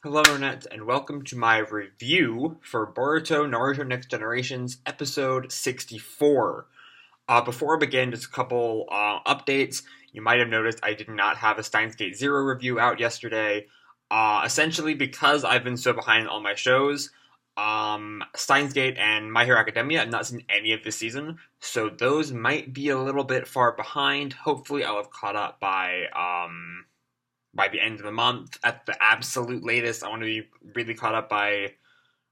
Hello, Internet, and welcome to my review for Boruto Naruto Next Generations episode 64. Before I begin, just a couple updates. You might have noticed I did not have a Steins Gate Zero review out yesterday. Essentially, because I've been so behind on all my shows, Steins Gate and My Hero Academia, I've not seen any of this season, so those might be a little bit far behind. Hopefully, I'll have caught up by the end of the month at the absolute latest. I want to be really caught up by,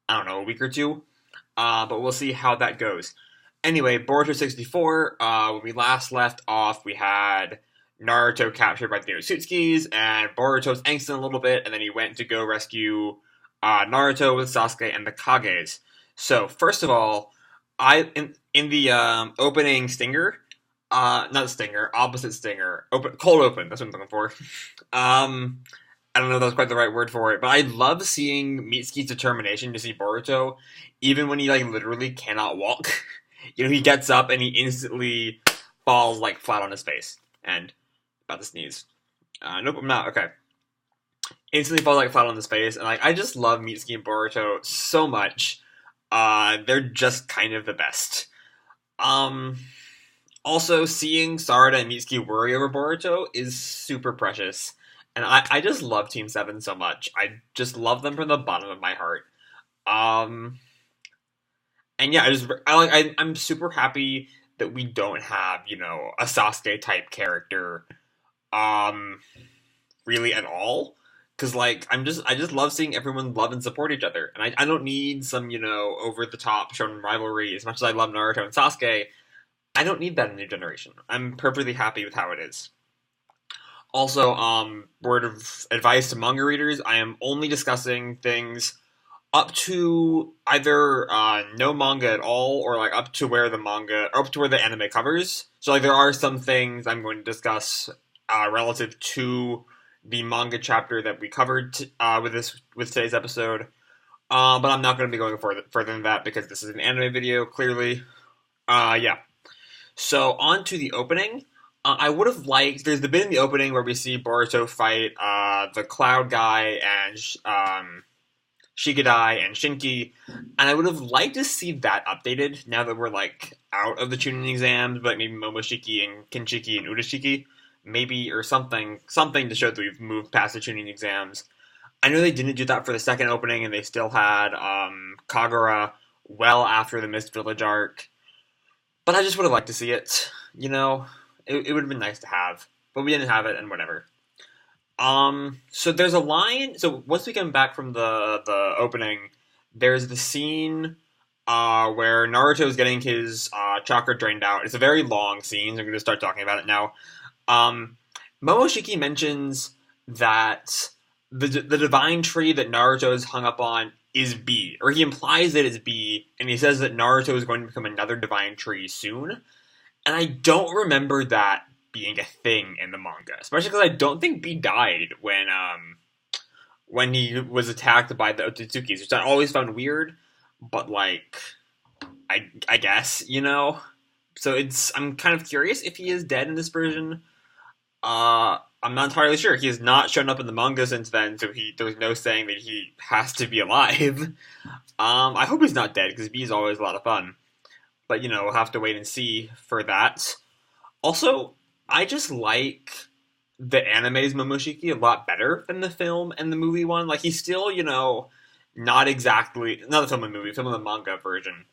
I don't know, a week or two. But we'll see how that goes. Anyway, Boruto 64, when we last left off, we had Naruto captured by the Otsutskis, and Boruto's angsting a little bit, and then he went to go rescue Naruto with Sasuke and the Kages. So, first of all, in the opening stinger, not stinger, opposite stinger, cold open, that's what I'm looking for. I don't know if that's quite the right word for it, but I love seeing Mitsuki's determination to see Boruto, even when he like literally cannot walk. He gets up and he instantly falls like flat on his face. And about to sneeze. Nope, I'm not. Okay. Instantly falls like flat on his face, and like I just love Mitsuki and Boruto so much. They're just kind of the best. Um, Also, seeing Sarada and Mitsuki worry over Boruto is super precious. And I just love Team 7 so much. I just love them from the bottom of my heart. Um, and yeah, I'm super happy that we don't have, a Sasuke type character, um, really at all. Cause like, I just love seeing everyone love and support each other. And I don't need some, over the top shonen rivalry as much as I love Naruto and Sasuke. I don't need that in New Generation. I'm perfectly happy with how it is. Also, word of advice to manga readers: I am only discussing things up to either no manga at all, or like up to where the manga, or up to where the anime covers. So like there are some things I'm going to discuss relative to the manga chapter that we covered with today's episode. But I'm not going to be going further than that because this is an anime video. Clearly, yeah. So on to the opening. I would have liked. There's the bit in the opening where we see Boruto fight the Cloud guy and Shigadai and Shinki, and I would have liked to see that updated now that we're like out of the tuning exams, but maybe Momoshiki and Kinshiki and Urashiki, maybe or something to show that we've moved past the tuning exams. I know they didn't do that for the second opening, and they still had Kagura well after the Mist Village arc. But I just would have liked to see it. It would have been nice to have, but we didn't have it, and whatever. So there's a line. So once we come back from the opening, there's the scene where Naruto is getting his chakra drained out. It's a very long scene. So I'm going to start talking about it now. Um, Momoshiki mentions that the divine tree that Naruto is hung up on is B, or he implies that it's B, and he says that Naruto is going to become another divine tree soon. And I don't remember that being a thing in the manga, especially because I don't think B died when he was attacked by the Ototsukis, which I always found weird. But like, I guess So I'm kind of curious if he is dead in this version. I'm not entirely sure. He has not shown up in the manga since then, so there's no saying that he has to be alive. I hope he's not dead because B is always a lot of fun. But we'll have to wait and see for that. Also, I just like the anime's Momoshiki a lot better than the film and the movie one. Like he's still, not exactly not the film and movie, film and the manga version.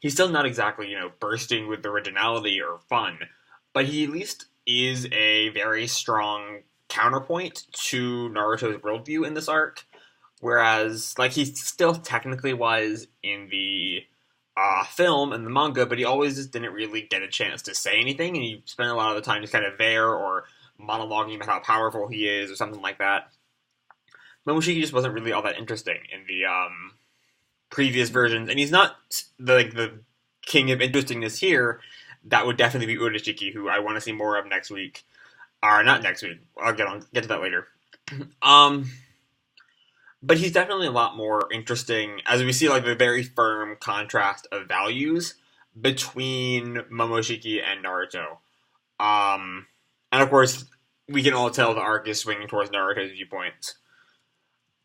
He's still not exactly, bursting with originality or fun, but he at least is a very strong counterpoint to Naruto's worldview in this arc. Whereas, like, he still technically was in the film and the manga, but he always just didn't really get a chance to say anything, and he spent a lot of the time just kind of there or monologuing about how powerful he is or something like that. Momoshiki just wasn't really all that interesting in the previous versions, and he's not the king of interestingness here. That would definitely be Urashiki, who I want to see more of next week. Or not next week. I'll get to that later. um, but he's definitely a lot more interesting as we see like the very firm contrast of values between Momoshiki and Naruto. And of course, we can all tell the arc is swinging towards Naruto's viewpoint.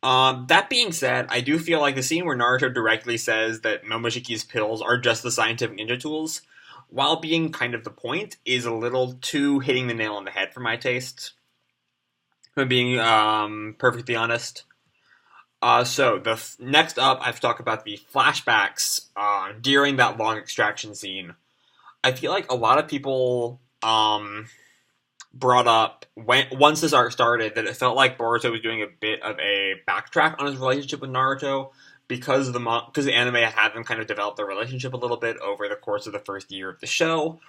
That being said, I do feel like the scene where Naruto directly says that Momoshiki's pills are just the scientific ninja tools, while being kind of the point, is a little too hitting the nail on the head for my taste. If I'm being perfectly honest. So the next up, I have to talk about the flashbacks during that long extraction scene. I feel like a lot of people brought up once this arc started that it felt like Boruto was doing a bit of a backtrack on his relationship with Naruto because the anime had them kind of develop their relationship a little bit over the course of the first year of the show.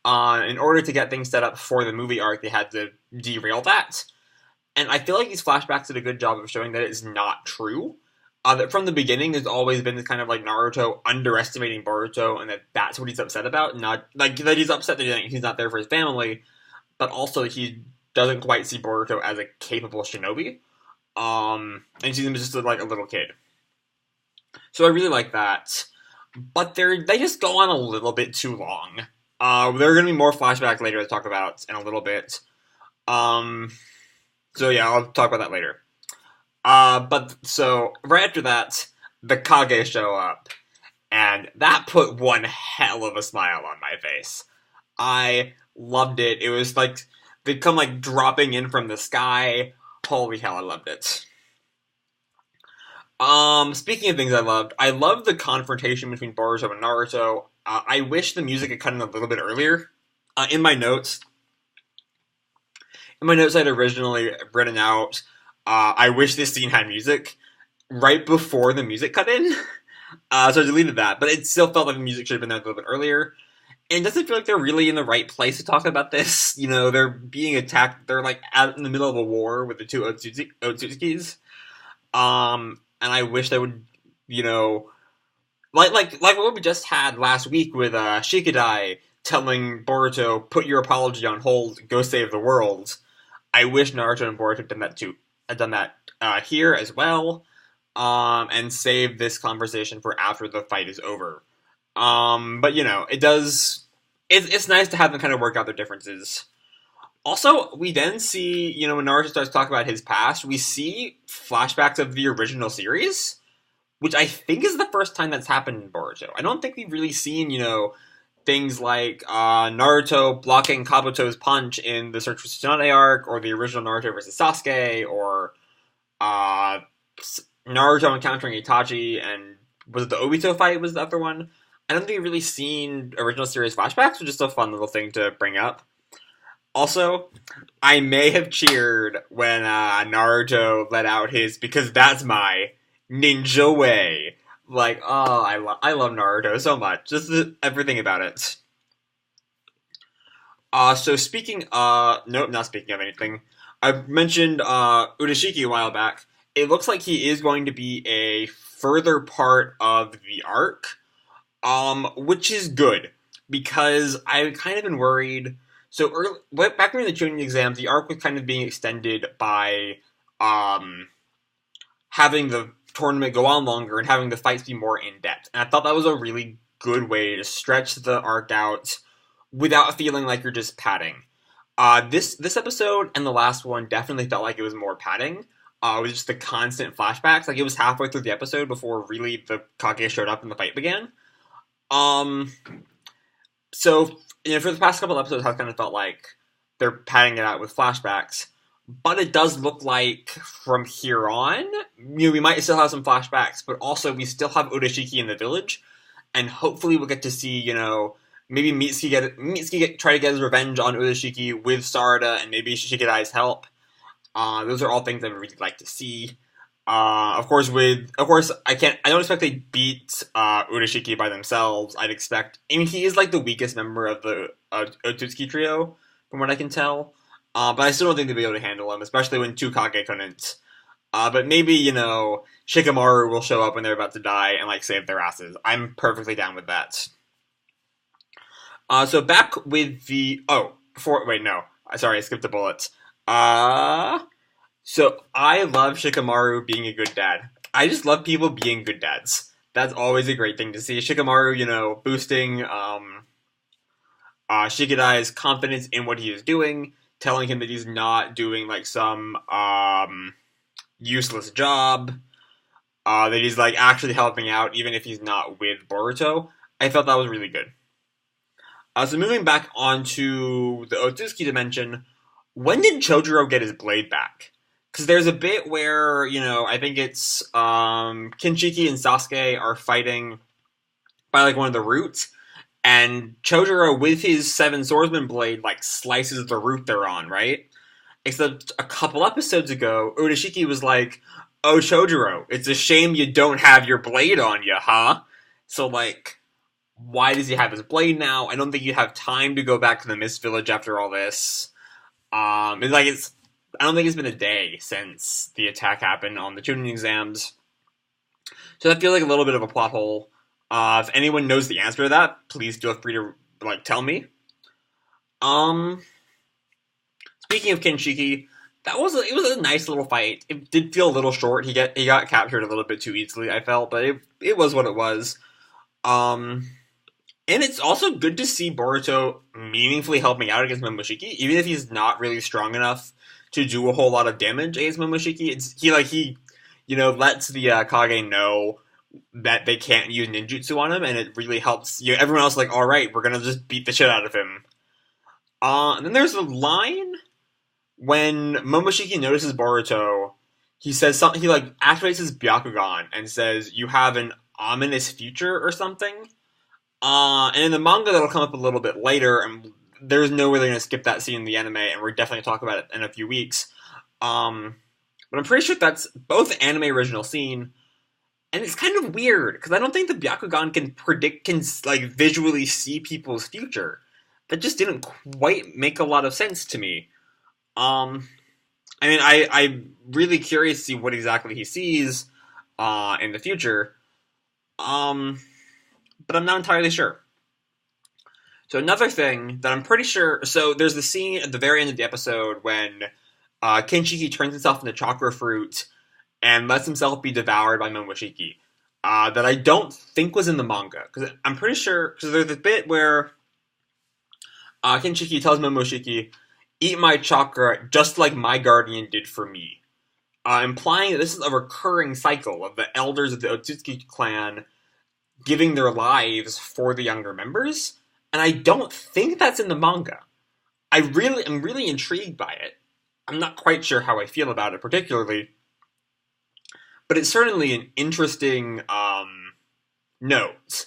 In order to get things set up for the movie arc, they had to derail that. And I feel like these flashbacks did a good job of showing that it's not true. That from the beginning, there's always been this kind of like Naruto underestimating Boruto, and that's what he's upset about. Not like that he's upset that he's not there for his family, but also he doesn't quite see Boruto as a capable shinobi. And sees him as just like a little kid. So I really like that. But they just go on a little bit too long. There are going to be more flashbacks later to talk about in a little bit. So yeah, I'll talk about that later. But so right after that, the Kage show up, and that put one hell of a smile on my face. I loved it. It was like they come like dropping in from the sky. Holy hell, I loved it. Speaking of things I loved the confrontation between Boruto and Naruto. I wish the music had cut in a little bit earlier. In my notes, I'd originally written out, I wish this scene had music right before the music cut in. So I deleted that, but it still felt like the music should have been there a little bit earlier. And it doesn't feel like they're really in the right place to talk about this. You know, they're being attacked. They're like out in the middle of a war with the two Otsutskis. And I wish they would, you know, like what we just had last week with Shikadai telling Boruto, "Put your apology on hold. Go save the world." I wish Naruto and Boruto had done that too. Had done that here as well, and save this conversation for after the fight is over. But you know, it does. It's nice to have them kind of work out their differences. Also, we then see, you know, when Naruto starts talking about his past, we see flashbacks of the original series, which I think is the first time that's happened in Boruto. I don't think we've really seen, you know, things like Naruto blocking Kabuto's punch in the Search for Tsunade arc, or the original Naruto versus Sasuke, or uh, Naruto encountering Itachi, and was it the Obito fight was the other one? I don't think we've really seen original series flashbacks, which is a fun little thing to bring up. Also, I may have cheered when Naruto let out his "because that's my ninja way." Like, oh, I love Naruto so much. Just everything about it. So speaking, nope, not speaking of anything. I mentioned Urashiki a while back. It looks like he is going to be a further part of the arc, which is good because I've kind of been worried. So early, back during the tuning exams, the arc was kind of being extended by having the tournament go on longer and having the fights be more in depth. And I thought that was a really good way to stretch the arc out without feeling like you're just padding. This episode and the last one definitely felt like it was more padding. It was just the constant flashbacks. Like it was halfway through the episode before really the Kage showed up and the fight began. So you know, for the past couple episodes, I've kind of felt like they're padding it out with flashbacks. But it does look like from here on, you know, we might still have some flashbacks, but also we still have Urashiki in the village, and hopefully we'll get to see, you know, maybe Mitsuki try to get his revenge on Urashiki with Sarada and maybe Shikadai's help. Those are all things I would really like to see. Of course, I don't expect they beat Urashiki by themselves. I'd expect. I mean, he is like the weakest member of the Otsutsuki trio, from what I can tell. But I still don't think they'll be able to handle him, especially when two Kage couldn't. But maybe, you know, Shikamaru will show up when they're about to die and, like, save their asses. I'm perfectly down with that. So back with the... Oh, wait, no. Sorry, I skipped a bullet. So I love Shikamaru being a good dad. I just love people being good dads. That's always a great thing to see. Shikamaru, you know, boosting Shikadai's confidence in what he is doing, telling him that he's not doing like some useless job, that he's like actually helping out even if he's not with Boruto. I thought that was really good. So moving back onto the Otsutsuki dimension, when did Chojuro get his blade back? Because there's a bit where, I think it's Kinshiki and Sasuke are fighting by like one of the roots, and Chojuro with his Seven Swordsman blade like slices the root they're on, right? Except a couple episodes ago, Urashiki was like, "Oh Chojuro, it's a shame you don't have your blade on you, huh?" So like, why does he have his blade now? I don't think you have time to go back to the Mist Village after all this. It's like I don't think it's been a day since the attack happened on the tuning exams, so that feels like a little bit of a plot hole. If anyone knows the answer to that, please feel free to like tell me. Um, Speaking of Kinshiki, it was a nice little fight. It did feel a little short. He got captured a little bit too easily, I felt, but it was what it was. Um, And it's also good to see Boruto meaningfully helping out against Momoshiki, even if he's not really strong enough to do a whole lot of damage against Momoshiki. Lets the Kage know that they can't use ninjutsu on him, and it really helps. Everyone else is like, all right, we're gonna just beat the shit out of him. And then there's a line when Momoshiki notices Boruto. He says something. He like activates his Byakugan and says, "You have an ominous future" or something. And in the manga, that'll come up a little bit later, and there's no way they're going to skip that scene in the anime, and we're definitely going to talk about it in a few weeks. But I'm pretty sure that's both the anime original scene, and it's kind of weird, because I don't think the Byakugan can like, visually see people's future. That just didn't quite make a lot of sense to me. I'm really curious to see what exactly he sees, in the future. But I'm not entirely sure. So another thing that I'm pretty sure... So there's the scene at the very end of the episode when Kinshiki turns himself into chakra fruit and lets himself be devoured by Momoshiki. That I don't think was in the manga. Because I'm pretty sure... Because there's a bit where Kinshiki tells Momoshiki, "Eat my chakra just like my guardian did for me." Implying that this is a recurring cycle of the elders of the Otsutsuki clan giving their lives for the younger members, and I don't think that's in the manga. I'm really intrigued by it. I'm not quite sure how I feel about it particularly, but it's certainly an interesting note.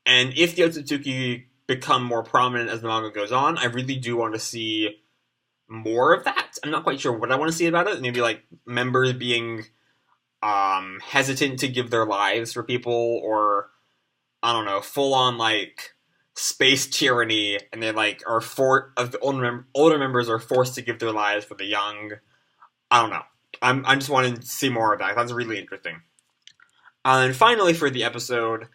And if the Otsutsuki become more prominent as the manga goes on, I really do want to see more of that. I'm not quite sure what I want to see about it. Maybe like members being hesitant to give their lives for people, or I don't know, full on like space tyranny, and they like are the older members are forced to give their lives for the young. I don't know. I'm just wanting to see more of that. That's really interesting. And finally, for the episode,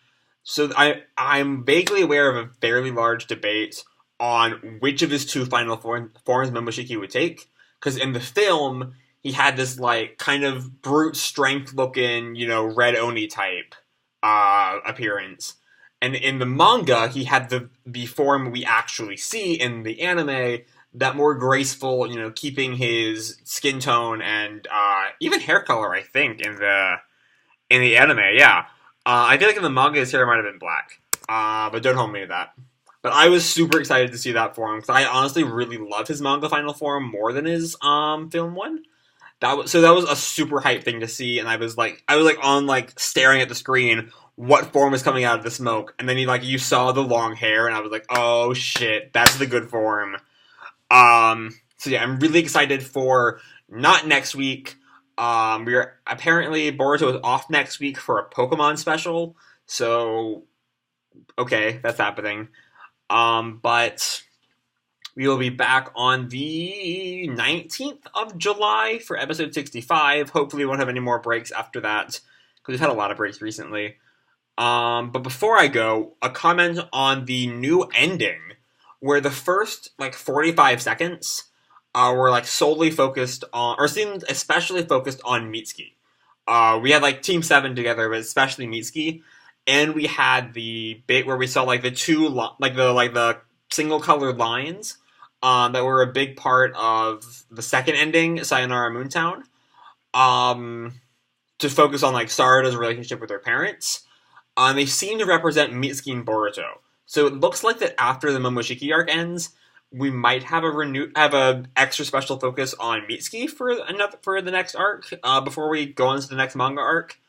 so I'm vaguely aware of a fairly large debate on which of his two final forms Momoshiki would take, because in the film he had this like kind of brute strength looking, red Oni type appearance. And in the manga, he had the form we actually see in the anime, that more graceful, keeping his skin tone and even hair color, I think, in the anime, yeah. I feel like in the manga his hair might have been black. But don't hold me to that. But I was super excited to see that form, because I honestly really love his manga final form more than his film one. That was a super hype thing to see, and I was on like staring at the screen, what form is coming out of the smoke, and then you saw the long hair, and I was like, oh shit, that's the good form. So yeah, I'm really excited for not next week. Apparently Boruto is off next week for a Pokemon special, so okay, that's happening. But we will be back on the 19th of July for episode 65. Hopefully we won't have any more breaks after that, because we've had a lot of breaks recently. But before I go, a comment on the new ending, where the first 45 seconds were solely focused on, or seemed especially focused on Mitsuki. We had Team 7 together, but especially Mitsuki, and we had the bit where we saw the two the single colored lines that were a big part of the second ending, Sayonara Moontown. to focus on like Sarada's relationship with her parents. They seem to represent Mitsuki and Boruto. So it looks like that after the Momoshiki arc ends, we might have a extra special focus on Mitsuki for the next arc before we go on to the next manga arc.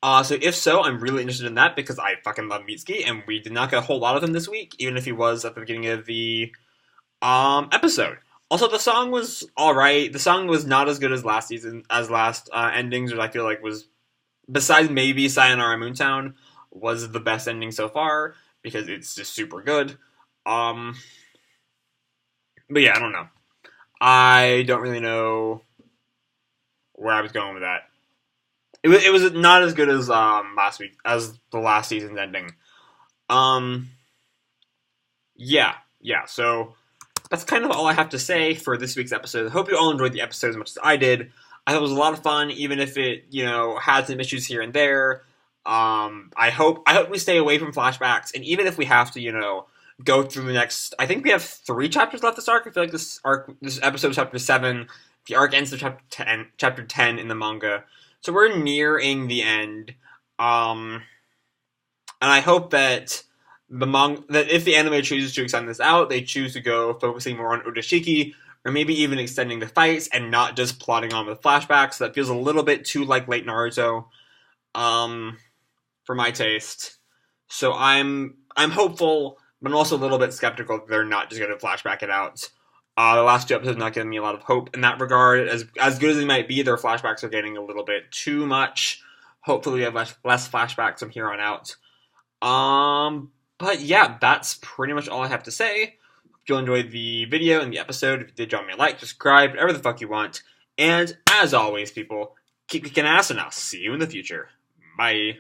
So if so, I'm really interested in that because I fucking love Mitsuki, and we did not get a whole lot of him this week, even if he was at the beginning of the episode. Also, the song was alright. The song was not as good as last endings, which I feel like was, besides maybe Sayonara Moontown, was the best ending so far, because it's just super good. But yeah, I don't know. I don't really know where I was going with that. It was not as good as last week, as the last season's ending. Yeah, so that's kind of all I have to say for this week's episode. I hope you all enjoyed the episode as much as I did. I thought it was a lot of fun, even if it, had some issues here and there. I hope we stay away from flashbacks, and even if we have to, go through the next, I think we have 3 chapters left this arc. I feel like this episode is chapter 7. The arc ends at chapter 10 in the manga. So we're nearing the end. And I hope that that if the anime chooses to extend this out, they choose to go focusing more on Urashiki, or maybe even extending the fights and not just plotting on with flashbacks. That feels a little bit too like late Naruto, for my taste. So I'm hopeful, but I'm also a little bit skeptical that they're not just going to flashback it out. The last 2 episodes not giving me a lot of hope in that regard. As good as they might be, their flashbacks are getting a little bit too much. Hopefully we have less flashbacks from here on out. But yeah, that's pretty much all I have to say. If you enjoyed the video and the episode, if you did, drop me a like, subscribe, whatever the fuck you want. And as always, people, keep kicking ass, and I'll see you in the future. Bye.